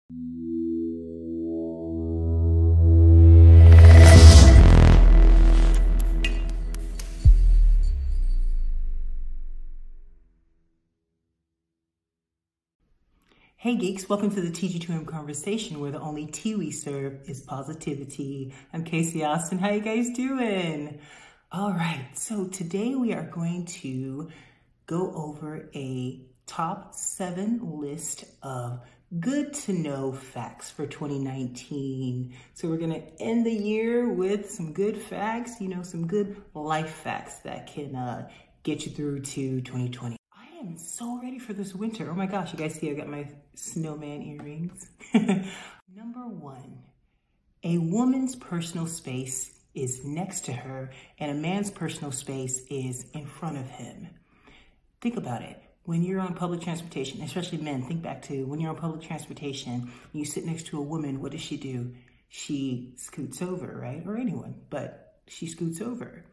Hey geeks, welcome to the TG2M conversation where the only tea we serve is positivity. I'm KayeCee Austin. How you guys doing? All right, so today we are going to go over a top 7 list of good to know facts for 2019. So we're gonna end the year with some good facts, some good life facts that can get you through to 2020. I am so ready for this winter. Oh my gosh, you guys see I got my snowman earrings. Number 1, a woman's personal space is next to her and a man's personal space is in front of him. Think about it. When you're on public transportation, especially men, think back to when you're on public transportation and you sit next to a woman, what does she do? She scoots over, right? Or anyone, but she scoots over.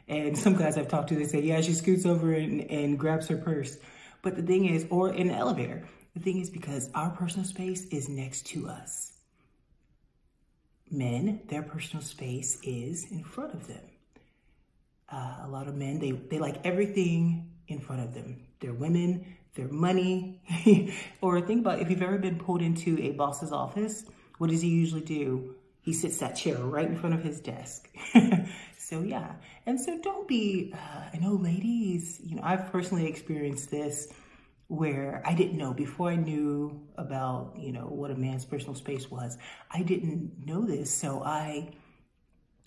And some guys I've talked to, they say, yeah, she scoots over and grabs her purse. But the thing is, or in the elevator, the thing is because our personal space is next to us. Men, their personal space is in front of them. A lot of men, they like everything in front of them. Their women, their money. Or think about if you've ever been pulled into a boss's office, what does he usually do? He sits that chair right in front of his desk. So yeah, and so don't be, I know ladies, I've personally experienced this where I didn't know, before I knew about, what a man's personal space was, I didn't know this. So I've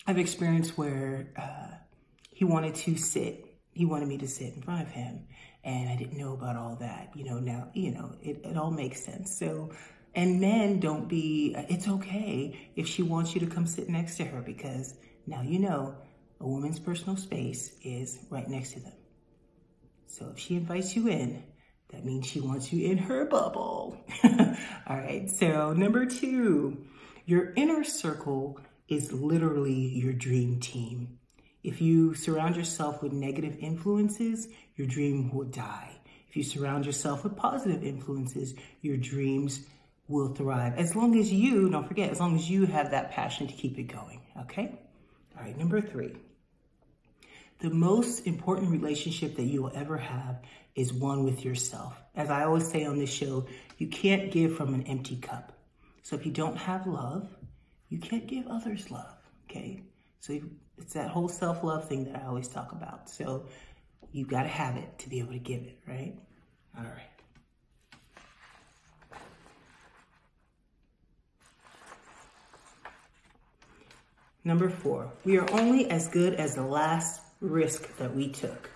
experienced where he wanted me to sit in front of him and I didn't know about all that, now, it all makes sense. So, and men, don't be, it's okay if she wants you to come sit next to her because now a woman's personal space is right next to them. So if she invites you in, that means she wants you in her bubble. All right, so number 2, your inner circle is literally your dream team. If you surround yourself with negative influences, your dream will die. If you surround yourself with positive influences, your dreams will thrive. As long as you, don't forget, as long as you have that passion to keep it going, okay? All right, number 3. The most important relationship that you will ever have is one with yourself. As I always say on this show, you can't give from an empty cup. So if you don't have love, you can't give others love, okay? So it's that whole self-love thing that I always talk about. So you've got to have it to be able to give it, right? All right. Number 4, we are only as good as the last risk that we took.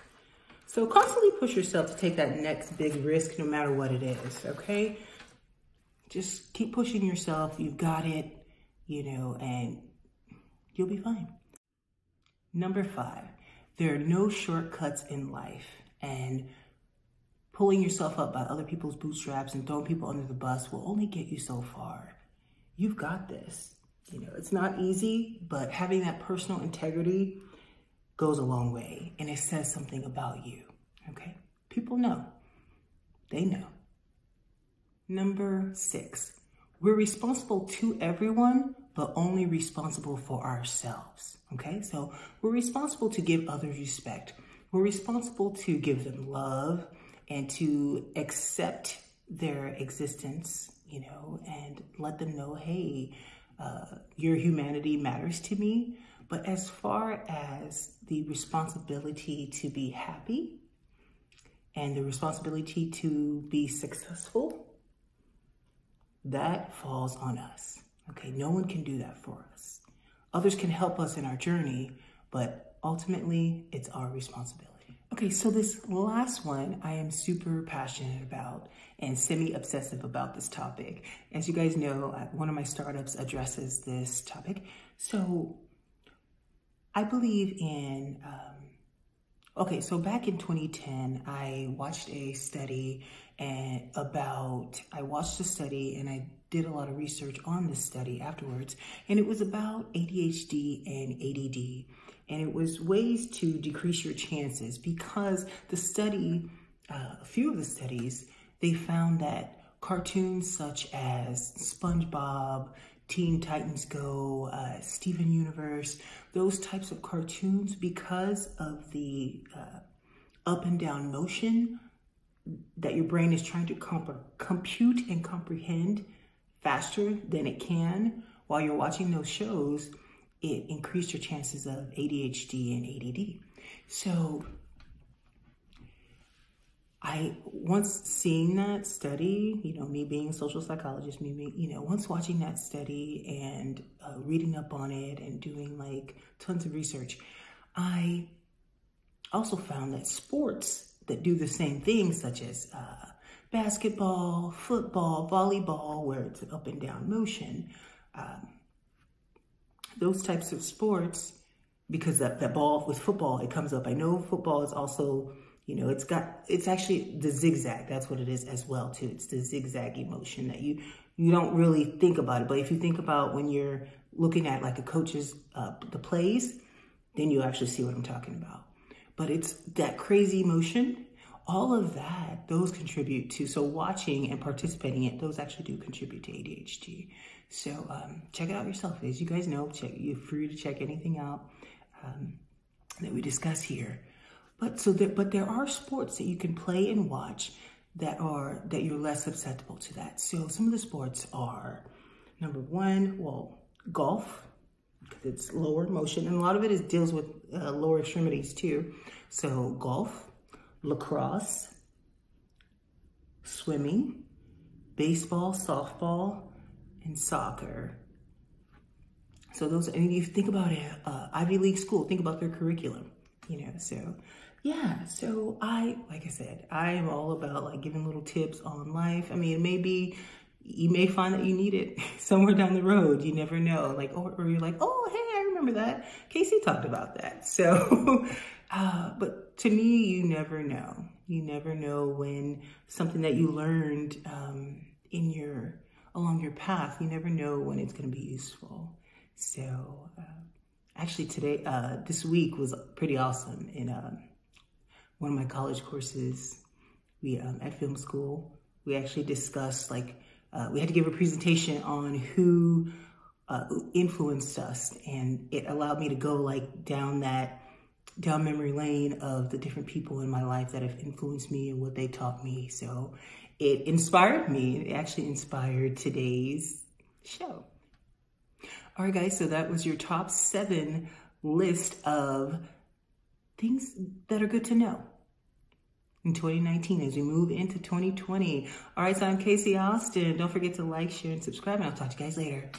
So constantly push yourself to take that next big risk, no matter what it is, okay? Just keep pushing yourself. You've got it, and you'll be fine. Number 5, there are no shortcuts in life, and pulling yourself up by other people's bootstraps and throwing people under the bus will only get you so far. You've got this. It's not easy, but having that personal integrity goes a long way, and it says something about you, okay? People know. They know. Number 6, we're responsible to everyone, but only responsible for ourselves, okay? So we're responsible to give others respect. We're responsible to give them love and to accept their existence, and let them know, hey, your humanity matters to me. But as far as the responsibility to be happy and the responsibility to be successful, that falls on us, okay? No one can do that for us. Others can help us in our journey, but ultimately it's our responsibility. Okay, so this last one I am super passionate about and semi-obsessive about this topic. As you guys know, one of my startups addresses this topic. So I believe in, so back in 2010, I watched a study and I did a lot of research on this study afterwards, and it was about ADHD and ADD, and it was ways to decrease your chances because the study, a few of the studies, they found that cartoons such as SpongeBob, Teen Titans Go, Steven Universe, those types of cartoons, because of the up and down motion that your brain is trying to compute and comprehend faster than it can while you're watching those shows, it increased your chances of ADHD and ADD. So I once seeing that study, you know, me being a social psychologist, once watching that study and reading up on it and doing like tons of research, I also found that sports that do the same things, such as basketball, football, volleyball, where it's an up and down motion, those types of sports, because that ball with football, it comes up. I know football is also, you know, it's actually the zigzag. That's what it is as well too. It's the zigzag emotion that you don't really think about it. But if you think about when you're looking at like a coach's, the plays, then you actually see what I'm talking about. But it's that crazy emotion, all of that, those contribute to, so watching and participating in it, those actually do contribute to ADHD. So check it out yourself. As you guys know, you're free to check anything out that we discuss here. But there are sports that you can play and watch that you're less susceptible to that. So some of the sports are, number one, well, golf, because it's lower motion, and a lot of it deals with lower extremities too. So golf, lacrosse, swimming, baseball, softball, and soccer. So those, and if you think about it, Ivy League school, think about their curriculum, you know, so yeah. So like I said, I am all about like giving little tips on life. I mean, maybe you may find that you need it somewhere down the road. You never know, like, or you're like, oh, hey, I remember that. KayeCee talked about that. So, but to me, you never know. You never know when something that you learned along your path, you never know when it's going to be useful. So actually today, this week was pretty awesome. In one of my college courses, we at film school, we actually discussed, like, we had to give a presentation on who influenced us, and it allowed me to go like down memory lane of the different people in my life that have influenced me and what they taught me. So it inspired me. It actually inspired today's show. All right, guys, so that was your top 7 list of things that are good to know in 2019 as we move into 2020. All right, so I'm KayeCee Austin. Don't forget to like, share, and subscribe, and I'll talk to you guys later.